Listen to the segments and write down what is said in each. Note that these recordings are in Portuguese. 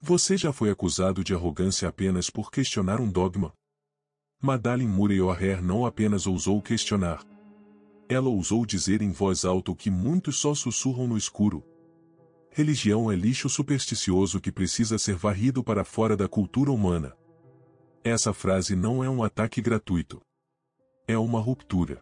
Você já foi acusado de arrogância apenas por questionar um dogma? Madeleine Murray O'Hair não apenas ousou questionar. Ela ousou dizer em voz alta o que muitos só sussurram no escuro. Religião é lixo supersticioso que precisa ser varrido para fora da cultura humana. Essa frase não é um ataque gratuito. É uma ruptura.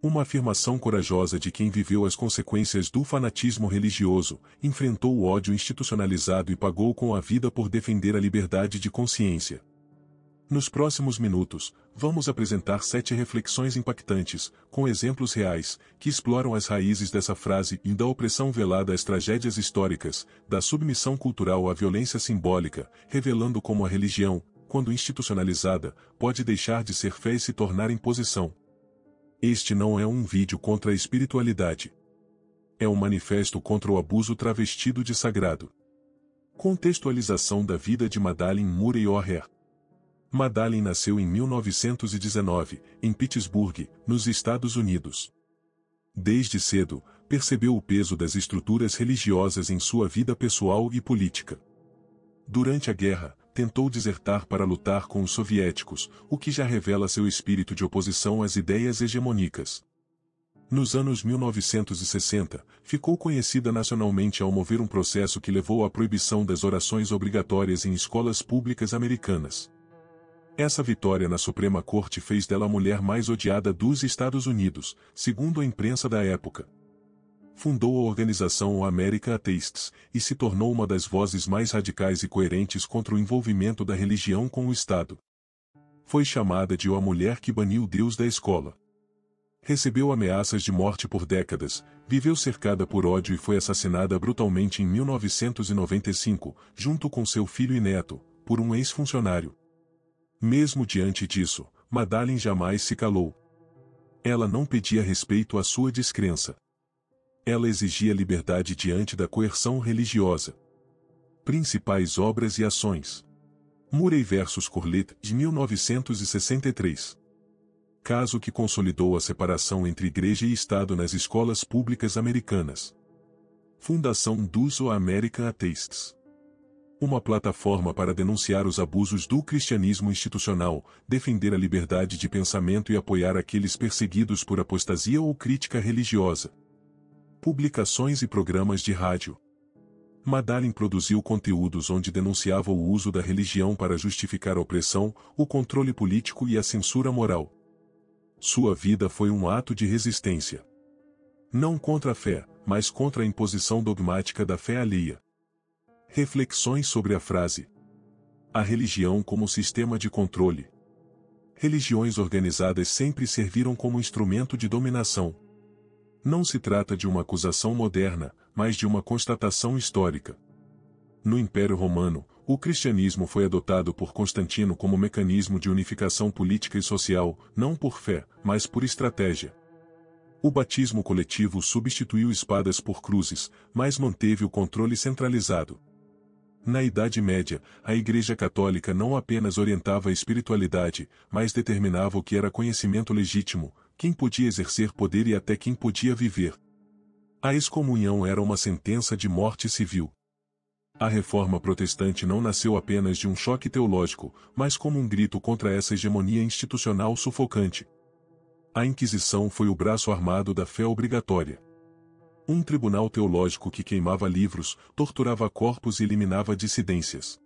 Uma afirmação corajosa de quem viveu as consequências do fanatismo religioso, enfrentou o ódio institucionalizado e pagou com a vida por defender a liberdade de consciência. Nos próximos minutos, vamos apresentar 7 reflexões impactantes, com exemplos reais, que exploram as raízes dessa frase e da opressão velada às tragédias históricas, da submissão cultural à violência simbólica, revelando como a religião, quando institucionalizada, pode deixar de ser fé e se tornar imposição. Este não é um vídeo contra a espiritualidade. É um manifesto contra o abuso travestido de sagrado. Contextualização da vida de Madeleine Murray O'Hair. Madeleine nasceu em 1919, em Pittsburgh, nos Estados Unidos. Desde cedo, percebeu o peso das estruturas religiosas em sua vida pessoal e política. Durante a guerra, tentou desertar para lutar com os soviéticos, o que já revela seu espírito de oposição às ideias hegemônicas. Nos anos 1960, ficou conhecida nacionalmente ao mover um processo que levou à proibição das orações obrigatórias em escolas públicas americanas. Essa vitória na Suprema Corte fez dela a mulher mais odiada dos Estados Unidos, segundo a imprensa da época. Fundou a organização American Atheists e se tornou uma das vozes mais radicais e coerentes contra o envolvimento da religião com o Estado. Foi chamada de a mulher que baniu Deus da escola. Recebeu ameaças de morte por décadas, viveu cercada por ódio e foi assassinada brutalmente em 1995, junto com seu filho e neto, por um ex-funcionário. Mesmo diante disso, Madeleine jamais se calou. Ela não pedia respeito à sua descrença. Ela exigia liberdade diante da coerção religiosa. Principais obras e ações. Murray vs Corlett, de 1963. Caso que consolidou a separação entre igreja e Estado nas escolas públicas americanas. Fundação dos American Atheists. Uma plataforma para denunciar os abusos do cristianismo institucional, defender a liberdade de pensamento e apoiar aqueles perseguidos por apostasia ou crítica religiosa. Publicações e programas de rádio. Madeleine produziu conteúdos onde denunciava o uso da religião para justificar a opressão, o controle político e a censura moral. Sua vida foi um ato de resistência. Não contra a fé, mas contra a imposição dogmática da fé alheia. Reflexões sobre a frase. A religião como sistema de controle. Religiões organizadas sempre serviram como instrumento de dominação. Não se trata de uma acusação moderna, mas de uma constatação histórica. No Império Romano, o cristianismo foi adotado por Constantino como mecanismo de unificação política e social, não por fé, mas por estratégia. O batismo coletivo substituiu espadas por cruzes, mas manteve o controle centralizado. Na Idade Média, a Igreja Católica não apenas orientava a espiritualidade, mas determinava o que era conhecimento legítimo, quem podia exercer poder e até quem podia viver. A excomunhão era uma sentença de morte civil. A Reforma Protestante não nasceu apenas de um choque teológico, mas como um grito contra essa hegemonia institucional sufocante. A Inquisição foi o braço armado da fé obrigatória. Um tribunal teológico que queimava livros, torturava corpos e eliminava dissidências.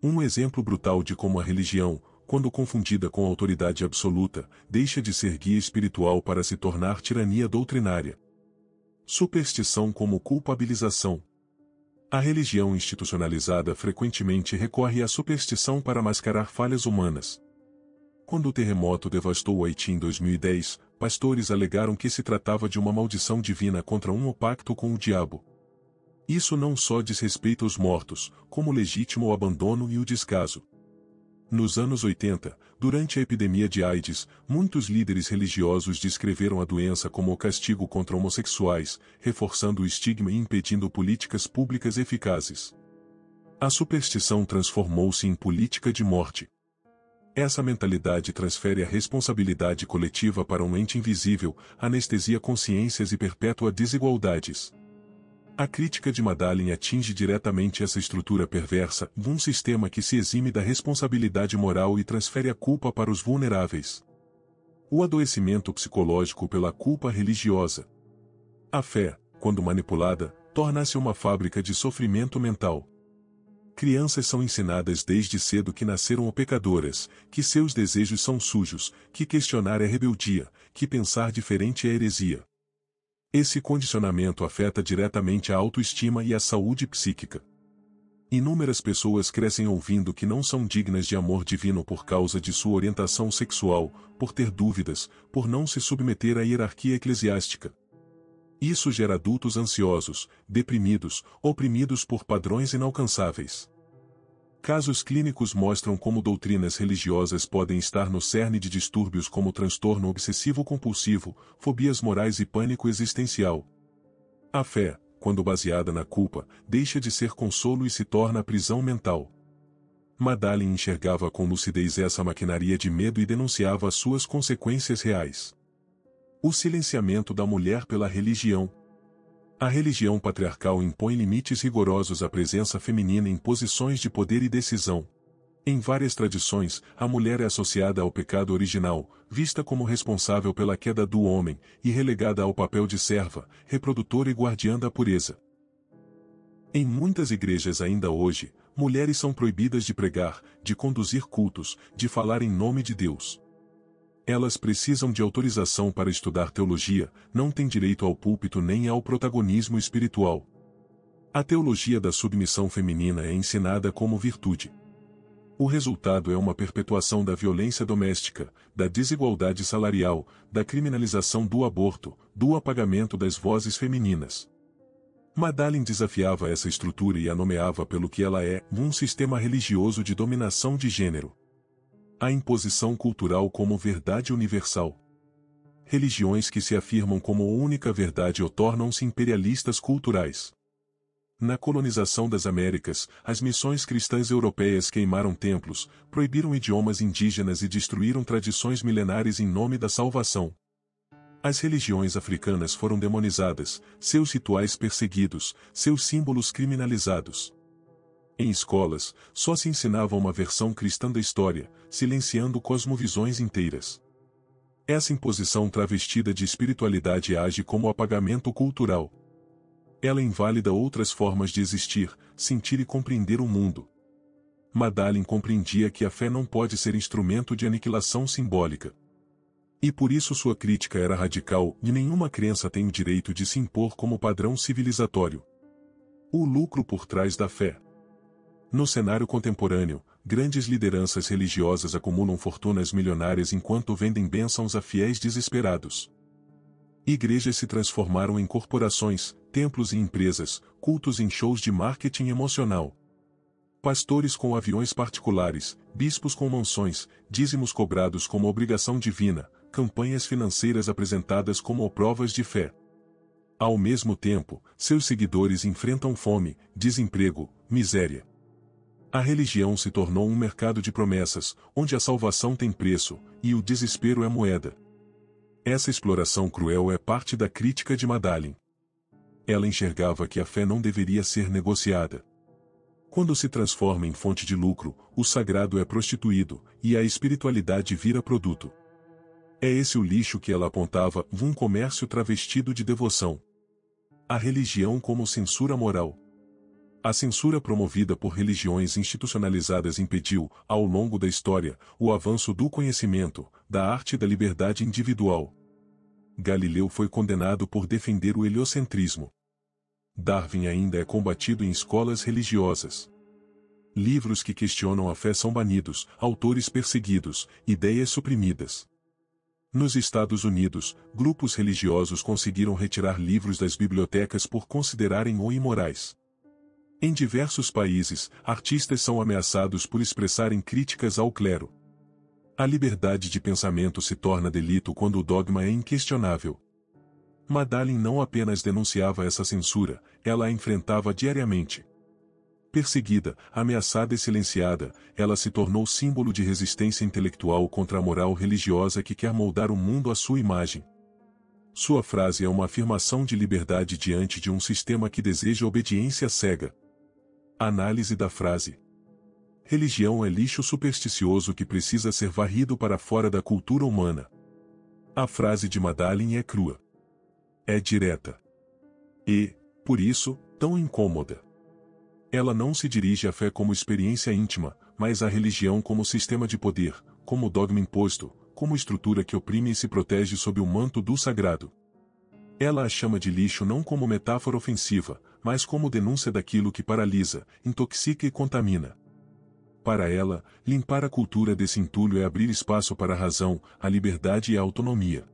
Um exemplo brutal de como a religião, quando confundida com autoridade absoluta, deixa de ser guia espiritual para se tornar tirania doutrinária. Superstição como culpabilização. A religião institucionalizada frequentemente recorre à superstição para mascarar falhas humanas. Quando o terremoto devastou o Haiti em 2010, pastores alegaram que se tratava de uma maldição divina contra um pacto com o diabo. Isso não só diz respeito aos mortos, como legítimo o abandono e o descaso. Nos anos 80, durante a epidemia de AIDS, muitos líderes religiosos descreveram a doença como o castigo contra homossexuais, reforçando o estigma e impedindo políticas públicas eficazes. A superstição transformou-se em política de morte. Essa mentalidade transfere a responsabilidade coletiva para um ente invisível, anestesia consciências e perpetua desigualdades. A crítica de Madalyn atinge diretamente essa estrutura perversa de um sistema que se exime da responsabilidade moral e transfere a culpa para os vulneráveis. O adoecimento psicológico pela culpa religiosa. A fé, quando manipulada, torna-se uma fábrica de sofrimento mental. Crianças são ensinadas desde cedo que nasceram pecadoras, que seus desejos são sujos, que questionar é rebeldia, que pensar diferente é heresia. Esse condicionamento afeta diretamente a autoestima e a saúde psíquica. Inúmeras pessoas crescem ouvindo que não são dignas de amor divino por causa de sua orientação sexual, por ter dúvidas, por não se submeter à hierarquia eclesiástica. Isso gera adultos ansiosos, deprimidos, oprimidos por padrões inalcançáveis. Casos clínicos mostram como doutrinas religiosas podem estar no cerne de distúrbios como transtorno obsessivo-compulsivo, fobias morais e pânico existencial. A fé, quando baseada na culpa, deixa de ser consolo e se torna prisão mental. Madalyn enxergava com lucidez essa maquinaria de medo e denunciava as suas consequências reais. O silenciamento da mulher pela religião. A religião patriarcal impõe limites rigorosos à presença feminina em posições de poder e decisão. Em várias tradições, a mulher é associada ao pecado original, vista como responsável pela queda do homem, e relegada ao papel de serva, reprodutora e guardiã da pureza. Em muitas igrejas ainda hoje, mulheres são proibidas de pregar, de conduzir cultos, de falar em nome de Deus. Elas precisam de autorização para estudar teologia, não têm direito ao púlpito nem ao protagonismo espiritual. A teologia da submissão feminina é ensinada como virtude. O resultado é uma perpetuação da violência doméstica, da desigualdade salarial, da criminalização do aborto, do apagamento das vozes femininas. Madalyn desafiava essa estrutura e a nomeava pelo que ela é, um sistema religioso de dominação de gênero. A imposição cultural como verdade universal. Religiões que se afirmam como única verdade ou tornam-se imperialistas culturais. Na colonização das Américas, as missões cristãs europeias queimaram templos, proibiram idiomas indígenas e destruíram tradições milenares em nome da salvação. As religiões africanas foram demonizadas, seus rituais perseguidos, seus símbolos criminalizados. Em escolas, só se ensinava uma versão cristã da história, silenciando cosmovisões inteiras. Essa imposição travestida de espiritualidade age como apagamento cultural. Ela invalida outras formas de existir, sentir e compreender o mundo. Madalyn compreendia que a fé não pode ser instrumento de aniquilação simbólica. E por isso sua crítica era radical, e nenhuma crença tem o direito de se impor como padrão civilizatório. O lucro por trás da fé. No cenário contemporâneo, grandes lideranças religiosas acumulam fortunas milionárias enquanto vendem bênçãos a fiéis desesperados. Igrejas se transformaram em corporações, templos e empresas, cultos em shows de marketing emocional. Pastores com aviões particulares, bispos com mansões, dízimos cobrados como obrigação divina, campanhas financeiras apresentadas como provas de fé. Ao mesmo tempo, seus seguidores enfrentam fome, desemprego, miséria. A religião se tornou um mercado de promessas, onde a salvação tem preço, e o desespero é moeda. Essa exploração cruel é parte da crítica de Madalyn. Ela enxergava que a fé não deveria ser negociada. Quando se transforma em fonte de lucro, o sagrado é prostituído, e a espiritualidade vira produto. É esse o lixo que ela apontava, um comércio travestido de devoção. A religião como censura moral. A censura promovida por religiões institucionalizadas impediu, ao longo da história, o avanço do conhecimento, da arte e da liberdade individual. Galileu foi condenado por defender o heliocentrismo. Darwin ainda é combatido em escolas religiosas. Livros que questionam a fé são banidos, autores perseguidos, ideias suprimidas. Nos Estados Unidos, grupos religiosos conseguiram retirar livros das bibliotecas por considerarem-o imorais. Em diversos países, artistas são ameaçados por expressarem críticas ao clero. A liberdade de pensamento se torna delito quando o dogma é inquestionável. Madalyn não apenas denunciava essa censura, ela a enfrentava diariamente. Perseguida, ameaçada e silenciada, ela se tornou símbolo de resistência intelectual contra a moral religiosa que quer moldar o mundo à sua imagem. Sua frase é uma afirmação de liberdade diante de um sistema que deseja obediência cega. Análise da frase. Religião é lixo supersticioso que precisa ser varrido para fora da cultura humana. A frase de Madalyn é crua. É direta. E, por isso, tão incômoda. Ela não se dirige à fé como experiência íntima, mas à religião como sistema de poder, como dogma imposto, como estrutura que oprime e se protege sob o manto do sagrado. Ela a chama de lixo não como metáfora ofensiva, mas como denúncia daquilo que paralisa, intoxica e contamina. Para ela, limpar a cultura desse entulho é abrir espaço para a razão, a liberdade e a autonomia.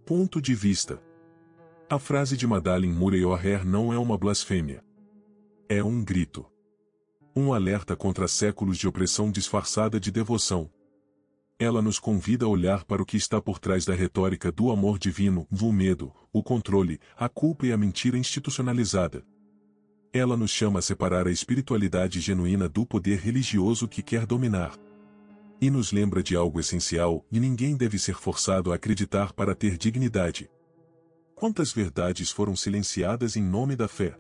Ponto de vista. A frase de Madalyn Murray O'Hair não é uma blasfêmia. É um grito. Um alerta contra séculos de opressão disfarçada de devoção. Ela nos convida a olhar para o que está por trás da retórica do amor divino, o medo, o controle, a culpa e a mentira institucionalizada. Ela nos chama a separar a espiritualidade genuína do poder religioso que quer dominar. E nos lembra de algo essencial, e ninguém deve ser forçado a acreditar para ter dignidade. Quantas verdades foram silenciadas em nome da fé?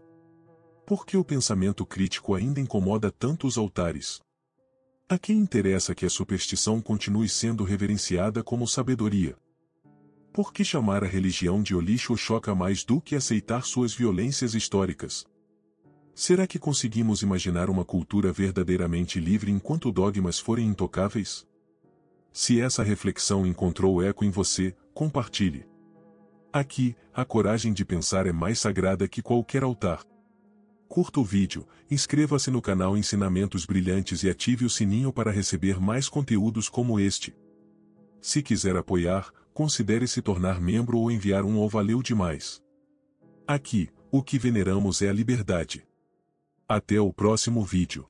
Por que o pensamento crítico ainda incomoda tanto os altares? A quem interessa que a superstição continue sendo reverenciada como sabedoria? Por que chamar a religião de lixo choca mais do que aceitar suas violências históricas? Será que conseguimos imaginar uma cultura verdadeiramente livre enquanto dogmas forem intocáveis? Se essa reflexão encontrou eco em você, compartilhe. Aqui, a coragem de pensar é mais sagrada que qualquer altar. Curta o vídeo, inscreva-se no canal Ensinamentos Brilhantes e ative o sininho para receber mais conteúdos como este. Se quiser apoiar, considere se tornar membro ou enviar um ou valeu demais. Aqui, o que veneramos é a liberdade. Até o próximo vídeo.